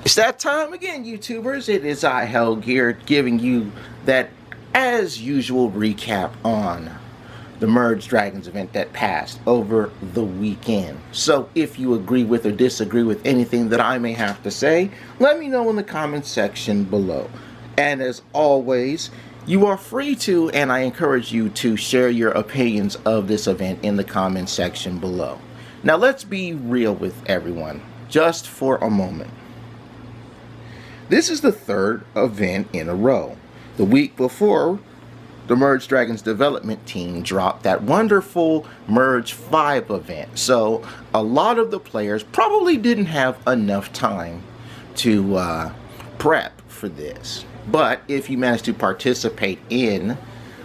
It's that time again, YouTubers. It is I, Helg, here giving you that, as usual, recap on the Merge Dragons event that passed over the weekend. So if you agree with or disagree with anything that I may have to say, let me know in the comments section below. And as always, you are free to, and I encourage you to share your opinions of this event in the comments section below. Now let's be real with everyone, just for a moment. This is the third event in a row. The week before, the Merge Dragons development team dropped that wonderful Merge 5 event. So a lot of the players probably didn't have enough time to prep for this. But if you managed to participate in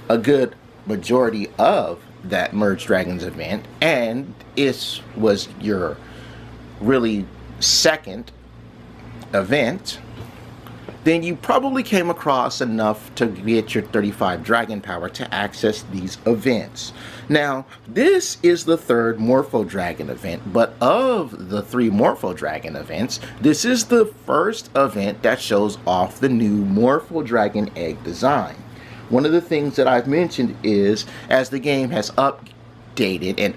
a good majority of that Merge Dragons event, and it was your really second event, then you probably came across enough to get your 35 dragon power to access these events. Now, this is the third Morpho Dragon event, but of the 3 Morpho Dragon events, this is the first event that shows off the new Morpho Dragon egg design. One of the things that I've mentioned is, as the game has updated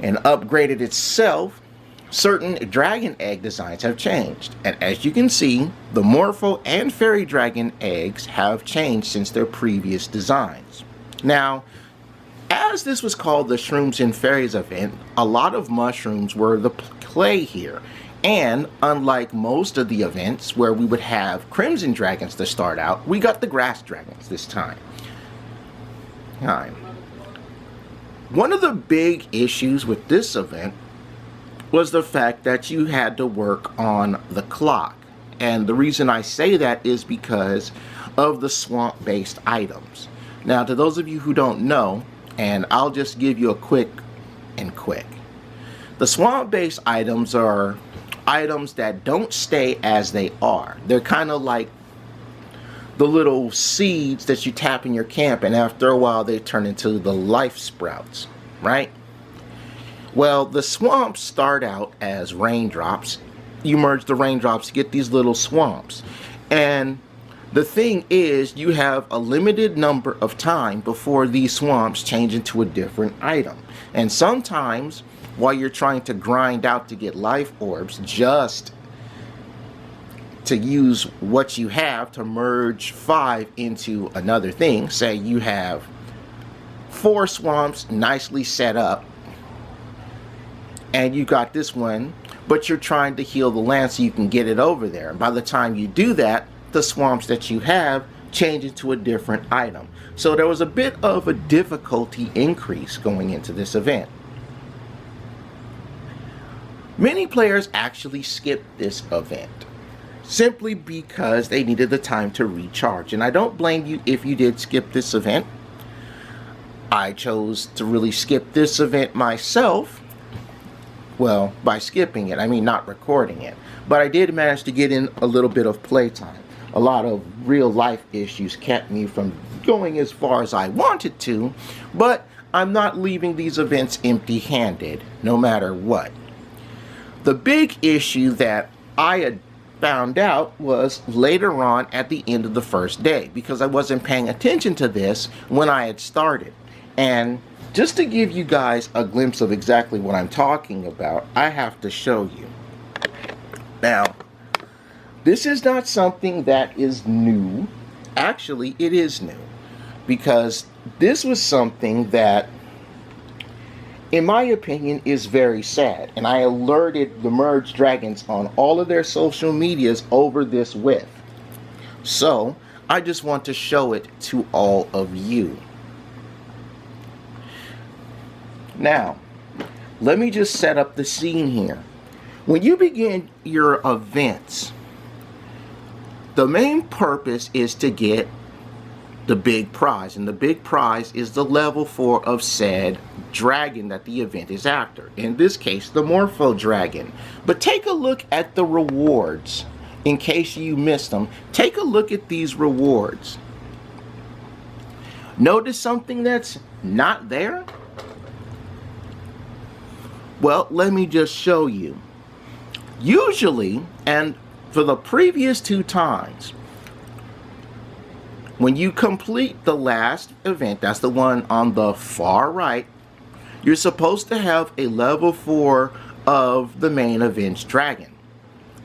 and upgraded itself, certain dragon egg designs have changed, and as you can see, the Morpho and Fairy Dragon eggs have changed since their previous designs. Now, as this was called the Shrooms and Fairies event, a lot of mushrooms were the play here, and unlike most of the events where we would have Crimson Dragons to start out, we got the Grass Dragons this time. One of the big issues with this event was the fact that you had to work on the clock. And the reason I say that is because of the swamp-based items. Now, to those of you who don't know, and I'll just give you a quick. The swamp-based items are items that don't stay as they are. They're kind of like the little seeds that you tap in your camp, and after a while they turn into the life sprouts, right? Well, the swamps start out as raindrops. You merge the raindrops to get these little swamps. And the thing is, you have a limited number of time before these swamps change into a different item. And sometimes, while you're trying to grind out to get life orbs, just to use what you have to merge 5 into another thing, say you have 4 swamps nicely set up, and you got this one, but you're trying to heal the land so you can get it over there. And by the time you do that, the swamps that you have change into a different item. So there was a bit of a difficulty increase going into this event. Many players actually skipped this event simply because they needed the time to recharge. And I don't blame you if you did skip this event. I chose to really skip this event myself. Well, by skipping it, I mean not recording it. But I did manage to get in a little bit of playtime. A lot of real life issues kept me from going as far as I wanted to, but I'm not leaving these events empty-handed, no matter what. The big issue that I had found out was later on at the end of the first day, because I wasn't paying attention to this when I had started. And just to give you guys a glimpse of exactly what I'm talking about, I have to show you. Now, this is not something that is new. Actually, it is new, because this was something that, in my opinion, is very sad. And I alerted the Merge Dragons on all of their social medias over this with. So, I just want to show it to all of you. Now, let me just set up the scene here. When you begin your events, the main purpose is to get the big prize. And the big prize is the level 4 of said dragon that the event is after. In this case, the Morpho Dragon. But take a look at the rewards. In case you missed them, take a look at these rewards. Notice something that's not there? Well, let me just show you. Usually, and for the previous 2 times, when you complete the last event, that's the one on the far right, you're supposed to have a level 4 of the main event's dragon.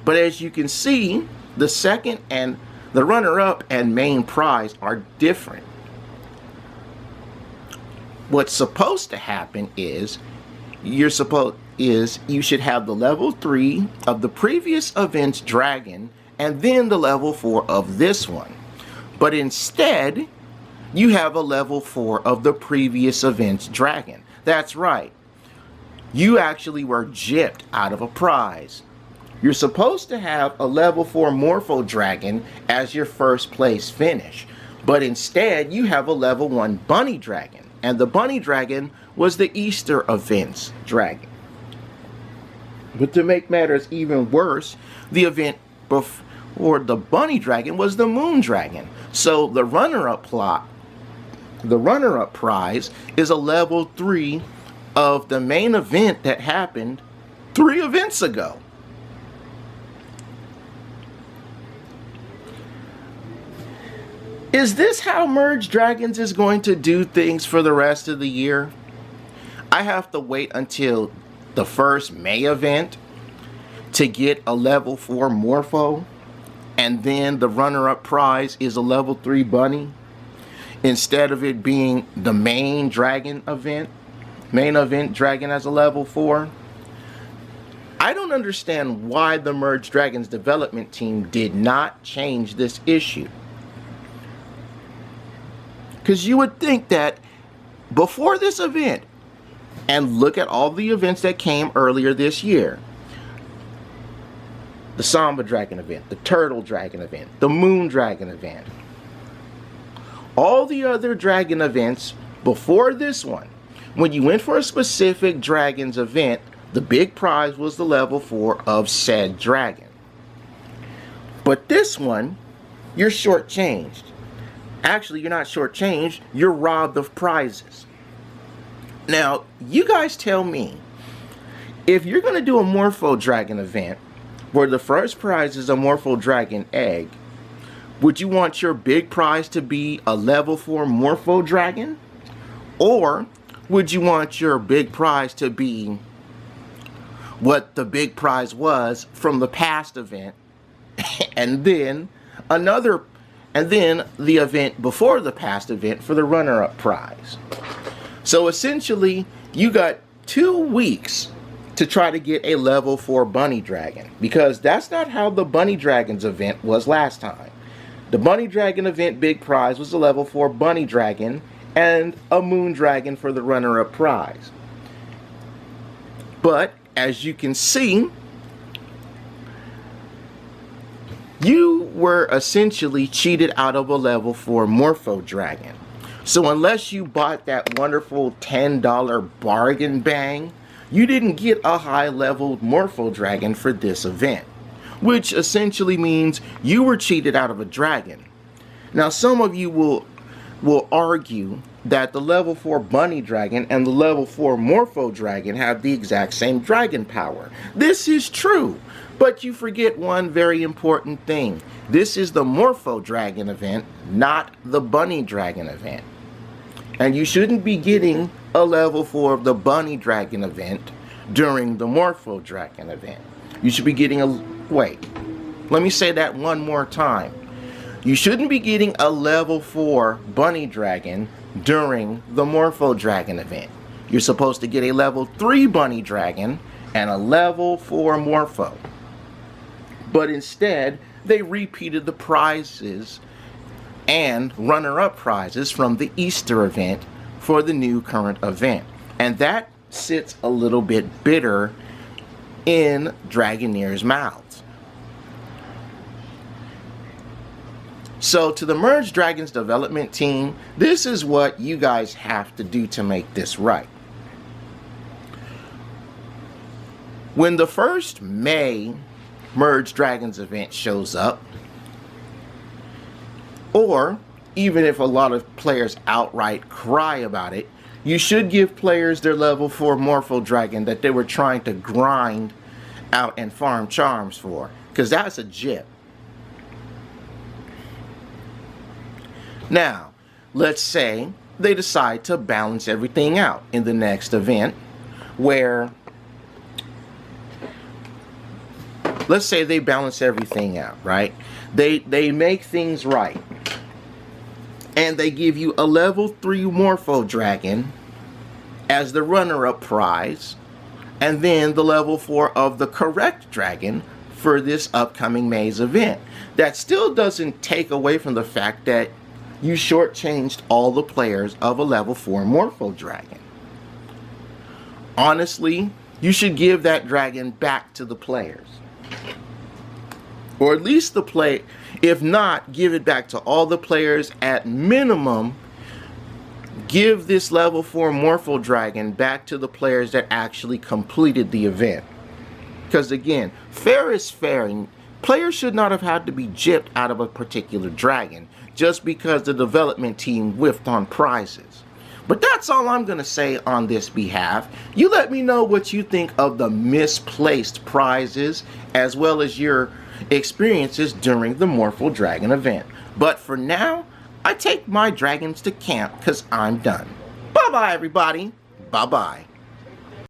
But as you can see, the second and the runner-up and main prize are different. What's supposed to happen is you should have the level 3 of the previous event's dragon and then the level 4 of this one. But instead, you have a level 4 of the previous event's dragon. That's right. You actually were gypped out of a prize. You're supposed to have a level 4 Morpho Dragon as your first place finish. But instead, you have a level 1 Bunny Dragon. And the Bunny Dragon was the Easter event's dragon. But to make matters even worse, the event before the Bunny Dragon was the Moon Dragon. So the runner-up prize is a level 3 of the main event that happened 3 events ago. Is this how Merge Dragons is going to do things for the rest of the year? I have to wait until the first May event to get a level 4 Morpho, and then the runner-up prize is a level 3 Bunny, instead of it being the main dragon event, main event dragon as a level 4. I don't understand why the Merge Dragons development team did not change this issue. Because you would think that before this event, and look at all the events that came earlier this year, the Samba Dragon event, the Turtle Dragon event, the Moon Dragon event, all the other dragon events before this one, when you went for a specific dragon's event, the big prize was the level 4 of said dragon. But this one, you're shortchanged. Actually, you're not shortchanged, you're robbed of prizes. Now, you guys tell me, if you're going to do a Morpho Dragon event, where the first prize is a Morpho Dragon egg, would you want your big prize to be a level 4 Morpho Dragon? Or would you want your big prize to be what the big prize was from the past event, and then the event before the past event for the runner-up prize? So essentially, you got 2 weeks to try to get a level 4 Bunny Dragon, because that's not how the Bunny Dragons event was last time. The Bunny Dragon event big prize was a level 4 Bunny Dragon and a Moon Dragon for the runner-up prize. But as you can see, you were essentially cheated out of a level 4 Morpho Dragon. So unless you bought that wonderful $10 bargain bang, you didn't get a high-level Morpho Dragon for this event, which essentially means you were cheated out of a dragon. Now, some of you will argue that the level 4 Bunny Dragon and the level 4 Morpho Dragon have the exact same dragon power. This is true, but you forget one very important thing. This is the Morpho Dragon event, not the Bunny Dragon event. And you shouldn't be getting a level 4 of the Bunny Dragon event during the Morpho Dragon event. You should be getting wait, let me say that one more time. You shouldn't be getting a level 4 Bunny Dragon during the Morpho Dragon event. You're supposed to get a level 3 Bunny Dragon and a level 4 Morpho. But instead, they repeated the prizes and runner-up prizes from the Easter event for the new current event. And that sits a little bit bitter in Dragoneers' mouths. So to the Merge Dragons development team, this is what you guys have to do to make this right. When the first May Merge Dragons event shows up, or even if a lot of players outright cry about it, you should give players their level 4 Morpho Dragon that they were trying to grind out and farm charms for. because that's a gyp. Now, let's say they decide to balance everything out in the next event, where, let's say they balance everything out, right? They make things right, and they give you a level 3 Morpho Dragon as the runner-up prize, and then the level 4 of the correct dragon for this upcoming maze event. That still doesn't take away from the fact that you shortchanged all the players of a level 4 Morpho Dragon. Honestly, you should give that dragon back to the players. Or at least the play, if not, give it back to all the players. At minimum, give this level 4 Morpho Dragon back to the players that actually completed the event. Because again, fair is fair, and players should not have had to be gypped out of a particular dragon just because the development team whiffed on prizes. But that's all I'm going to say on this behalf. You let me know what you think of the misplaced prizes as well as your experiences during the Morpho Dragon event. But for now, I take my dragons to camp because I'm done. Bye-bye, everybody. Bye-bye.